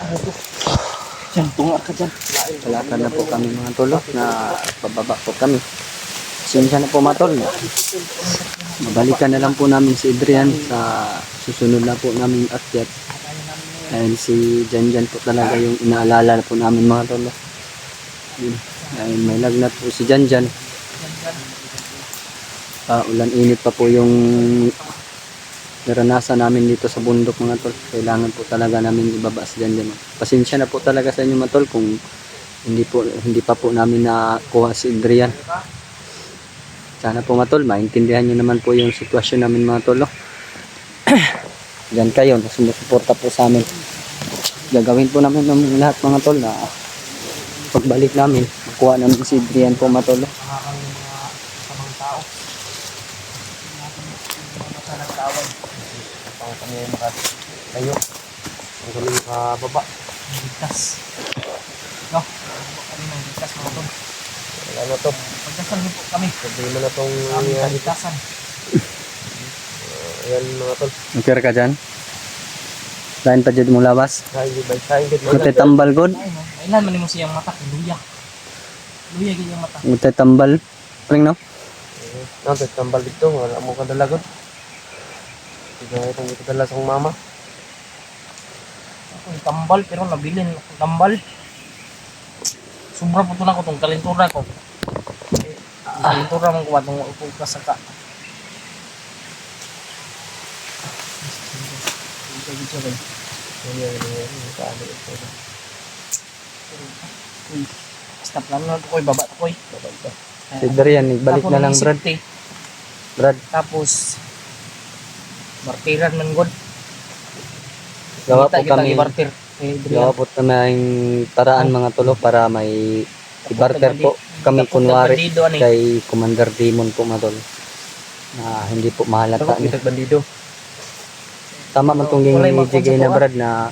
Ano to? Diyan, tunga ka dyan. Lalakad na po kami mga tol, na bababa po kami. Sinsya na po mga tol. Mabalikan na lang po namin si Adrian sa susunod na po namin akyat. Dahil si Janjan po talaga yung inaalala na po namin mga tol. Dahil may lagnat po si Janjan. Ulan init pa po yung naranasan namin dito sa bundok mga tol. Kailangan po talaga namin ibaba si Janjan. Pasensya na po talaga sa inyo mga tol kung hindi pa po namin nakuha si Adrian. Sana po mga tol, maintindihan nyo naman po yung sitwasyon namin mga tol. Diyan kayo, sumusuporta po sa amin. Gagawin po namin ng lahat mga tol na pagbalik namin, makuha namin si Adrian po mga tol. Pang kami tayo. Ang kami baba. Ligtas. No? Kami ng ligtas mga tol. Wala na to. Pagdasan niyo po kami. Sabi mo na itong ligtasan. Ayan mga tol. Okay ka dyan? Lain pa dyan mo lawas? Sahin. Mutay tambal god? Kailan man mo siyang mata. Luya. Luya ganyang mata. Mutay tambal? Paling no? Tambal dito. Wala mo kadala god. Tignan itong kadala sa mama. Ako tambal pero nabilin ako tambal. Sobra po ito na ko itong kalentura ko. Kalentura mong kuha itong upong kasaka. Basta plan na ito ko'y baba ito ko'y. Si Adrian, balik na lang Brad. Brad. Tapos bartiran man god. Gawa po kami. Gawa po kami paraan mga tulo para may i-barter po kami kunwari kay Commander Demon po mga tol. Na hindi po mahalata ni bandido. Tama man tong gigay na Brad na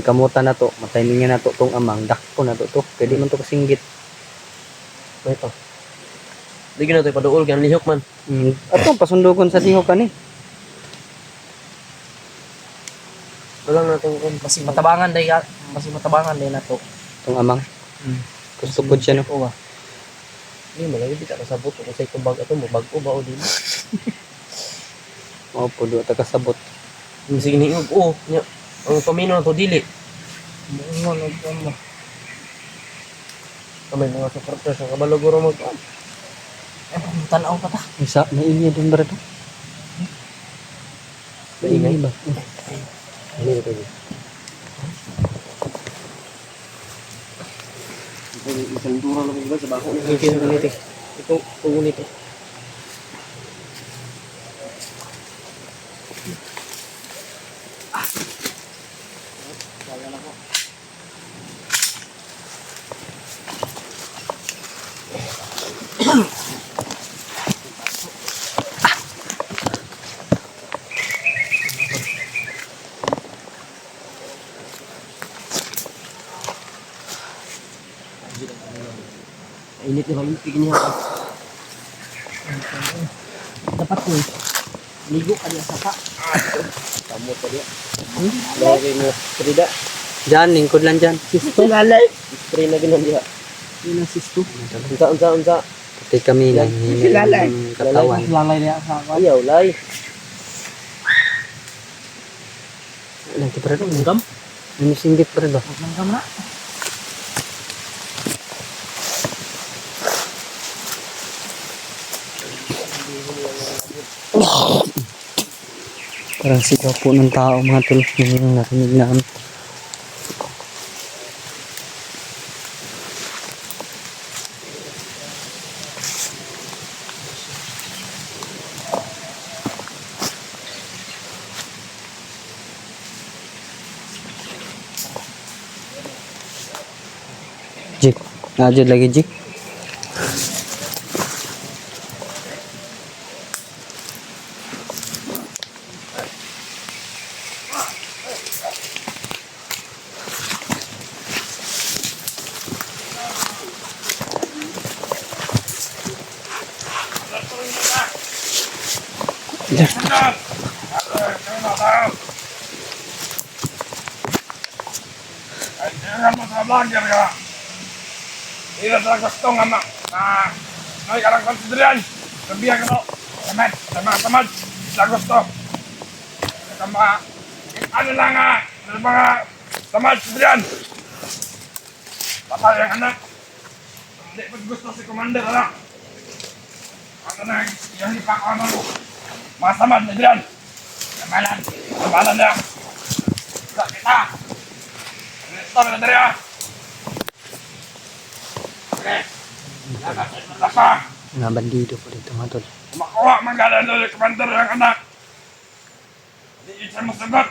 ikamutan na to, mataymingin na to tong amang dakpo na to. Pwede man to kasinggit. Ito. Di na to ipaduol gan lihok man. Ato pasundugon sa lihok kani. Walang natin kung basi matabangan day na to. Tong amang. Gusto po siya no. Oo. Hindi malagi di ka kasabot kung say kubag ato mo bag-o ba o din. Mao po do ta kasabot. Sige ni oo nya ang pamino na to dili. Mo mo. Kami mga supporters sa kabalogoro mo. Tanaw pa ta. Isa may inyo din Brad. Maingay ba? Ano ito? Isang dura lang ba sa bako? Ito ngunit. Wala na ko. Init na mainit niya ako. Dapat ko ligo ka diya sa pa. Tamo pa diya. Lagi mo trida. Diyan lingkod lang diyan. Sisto lalay. Spray na ginan diha. Ina sisto. Unsa. Pati kami nang hinay katawan. Lalay diha sa ako. Ayaw lay. Nanti Brad. Ngam. Ano singgit Brad ba? Ngam na. Parang sigaw po ng tao mga tol yung narinig namin. Jik, najud lagi Jik. Jangan masalah belajar ya. Ini adalah gusto nga may karang konsiderian. Sabihan ko, teman-teman, sa gusto. Sama, ano lang nga, ng mga teman konsiderian. Patay ang anak. Hindi pa gusto si Commander, anak. Ano na, yung ipakano mo. Mga samad na dyan. Samalan niya. Sa kita. Ito na dari ah. Okay. Nasa. Mga bandido po dito mga tol. Makuha man gala doon Commander ang anak. Hindi siya masagot.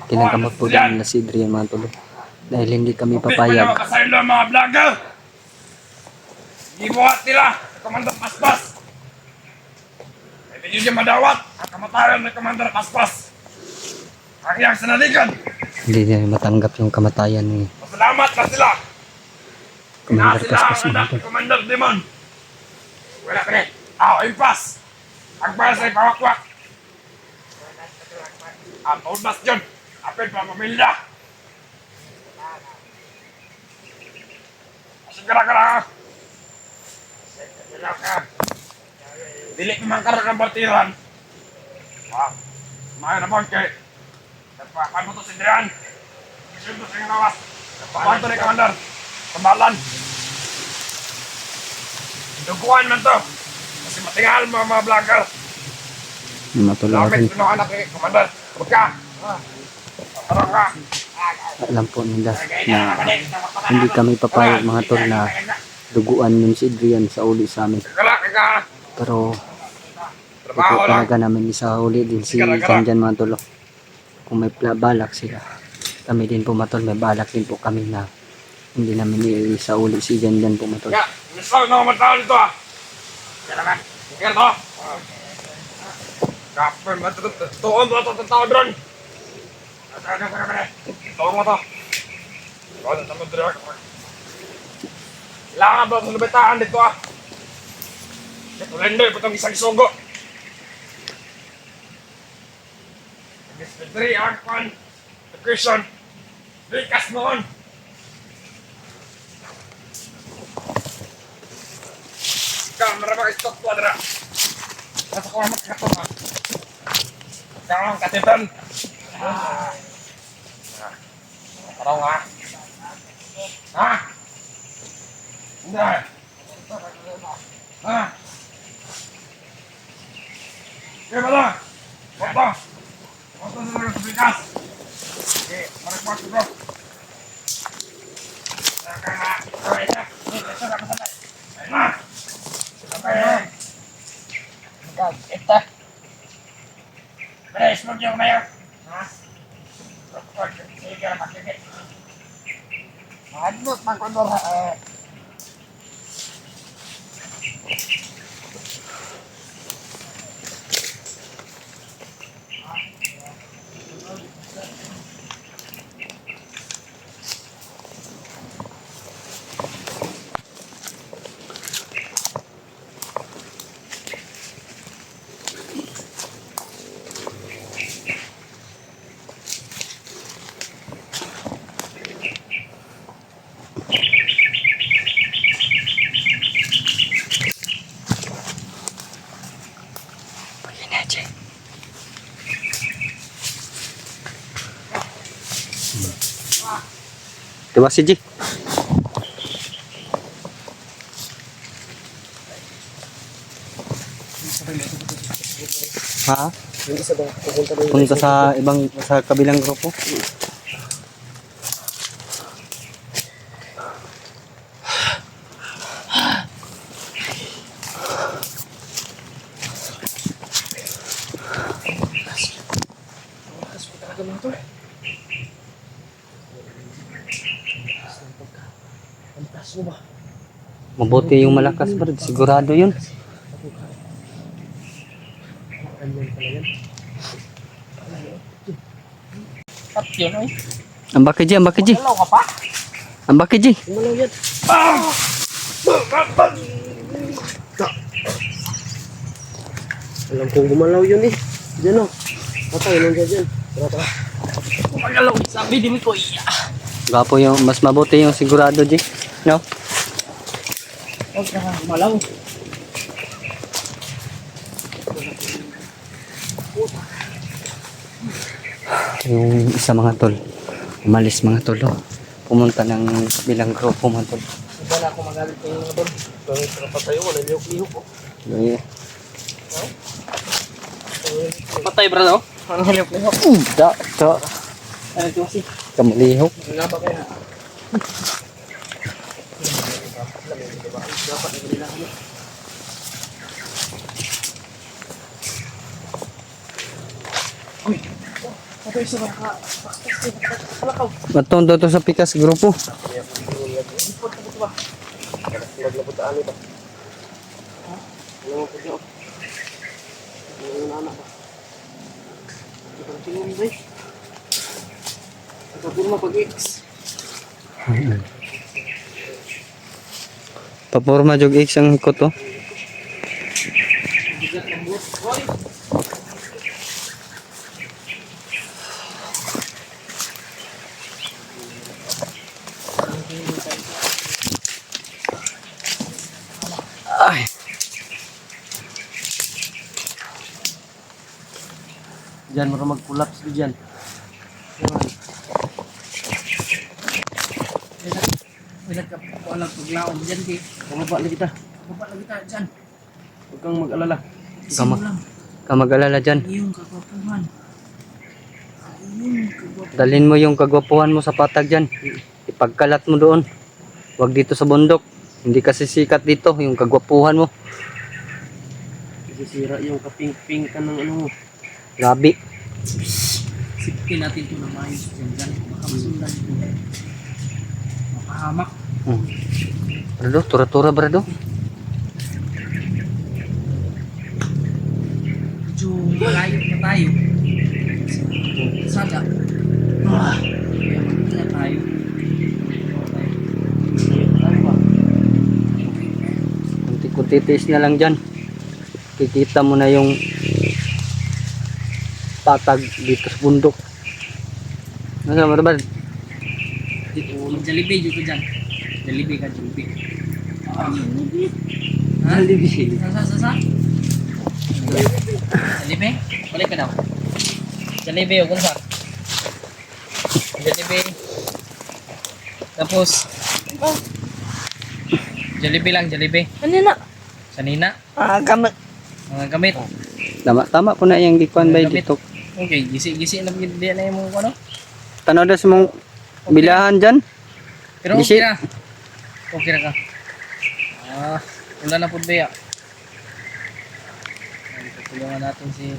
Kinakamot po din na si Adrian mga tol. Dahil hindi kami papayag. Kasaylo ang mga vlogger. Ibuhat nila. Commander Paspas. Hindi nyo madawat. Ang kamatayan ng Commander Paspas. Ang iyang sanaligan. Hindi niya matanggap yung kamatayan ni Masalamat na sila. Commander Sila Paspas ang mga anak tol. ni Commander Demon. Wala ka rin. Impas. Ang para sa'y pawakwak. Ang paulbas dyan. Apel pa pamilya. Sigara-gara. Dili naman karoon ng partiran. Maya naman kay nagpakan mo to si Adrian. Isunod sa iyong lawas. Nagpakan to ni Commander. Kambalan. Duguan man to. Kasi matingal mga vlogger. Mga tol Lamit rin. ko ng anak ni Commander. Huwag ka. Parang ka. Alam po nila na hindi kami papayag mga tol na duguan yung si Adrian sa uli sa amin. Kaka. Pero ito Trabaho lang. talaga namin isa huli din si Janjan mga tol. Kung may balak sila, kami din po mga tol, may balak din po kami na hindi namin isa uli si Janjan po mga tol. Ya, misal na matao dito ah. Kaya naman. Kaya to. Kapag matutuon mo ito tao doon. Tuon mo to. Ikaw na naman doon. Kailangan ba sa lubetaan dito ah. Ito lendo, itong isang sugo. Mr. 3 Arpan. The Christian. Likas noon. Kamera pakai stok kuadra. Nasa ko amat ka to ha. Kamang katitan. Parang ha. Ha? Hindi. Ha? Kaya ba lang? Wata. Wata sa lang sa bigas. Okay, marikwas ko bro. Saka ha. Okay, isa. Isa na kasabay. Ayun na. Okay. Ito. Beres mo yung mayor. Ha? Sige, makikit. Mahadlot, magkondor ha. Diba si G? Ha? Yung isa ba, pupunta doon. Punta sa kabilang grupo? Antas mo ba? Mabuti yung malakas bro, sigurado yun. Andyan pala yan. At yun ay. Ang baki G, ang baki G. Hello ka pa? Ang baki G. Umalaw yan. Alam kong gumalaw yun eh. Diyan o. Patay lang dyan dyan. Tara tara. Magalaw, sabi din ko iya. Gapo yung, mas mabuti yung sigurado, G. No? Huwag ka malaw. Yung isa mga tol. Umalis mga tol. Oh. Pumunta ng bilang grupo mga tol. Hindi na ako magalit kayo mga tol. Kung ito pa tayo, wala lihok-lihok ko. Yeah. Patay bro, no? Ano lihok-lihok? Da, da. Ano ito kasi? Kamulihok. Nga ba kaya? Uy! Patay sa baka. Palakaw. Matong daw to sa pikas grupo. Naglabot-aan ito. Ano mo po siya? Ano na anak ba? Ito ang tingin ba? Pagkapurma pag-X. Paporma jog X ang hikot to. Bigat ng buhat. Hoy! Ay. Diyan, marang mag-collapse ko dyan. Wala ka po alam paglaon dyan, di. Bumaba lagi kita. Bumaba lagi kita dyan. Huwag kang mag-alala. Kama, kamag-alala dyan. Iyong kagwapuhan. Iyong kagwapuhan. Dalhin mo yung kagwapuhan mo sa patag dyan. Ipagkalat mo doon. Huwag dito sa bundok. Hindi kasi sikat dito yung kagwapuhan mo. Sisira yung kaping-ping ka ng ano mo. Gabi. Sipin natin ito na maayos dyan. Baka masundan ito. Mapahamak. Brado, tura-tura brado. Medyo malayo na tayo. Sada. Kaya mag-ingat tayo. Ano ba? Kunti-kuntitis na lang dyan. Kikita mo na yung patag dito sa bundok. Ano ba brad? Mag-Jollibee dito dyan. Jollibee ka, Jollibee. Ha? Jollibee. Sa? Jollibee? Balik ka daw. Jollibee o kung sa? Jollibee. Tapos, Jollibee lang, Jollibee. Ano na? Sa Nina. Gamit. Mga gamit. Tama po na yung gikuan bay Gamit. dito. Okay, gisi lang yun din na yung mga ano. Tanaw na sa mong bilahan dyan. Pero Gisi. okay na. Okay na ka. Wala na po ba ya? Tulungan natin si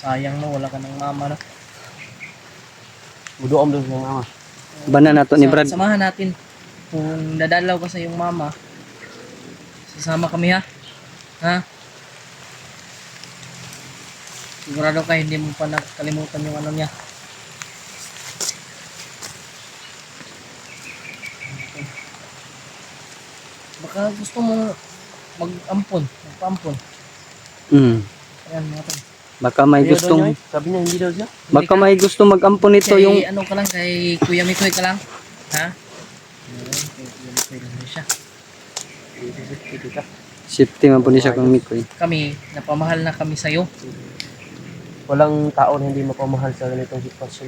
sayang mo, wala ka ng mama na. Budoom doon sa mama. Bana na to ni Brad. Samahan natin. Kung dadalaw ka sa iyong mama, sasama kami ha. Ha? Sigurado ka hindi mo pa nakalimutan yung ano niya. Baka gusto mo magpaampon. Ayan mga to. Baka may gustong Sabi niya hindi daw siya. baka may gusto mag-ampon nito yung ano ka lang, kay Kuya Mikoy ka lang. Ha? Ayan, kay Kuya Mikoy lang siya. safety man po ni siya kung Mikoy. Kami, napamahal na kami sa'yo. Walang tao na hindi mapamahal sa ganitong sitwasyon.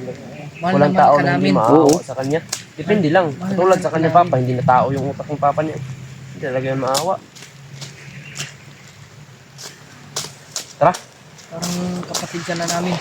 Mahal Walang naman tao ka na hindi namin. maawa Oo. sa kanya. Depende lang. Mahal Katulad naman sa ka kanya namin. papa, hindi na tao yung utak ng papa niya. Hindi talaga yan maawa. Tara. Parang kapatid ka na namin.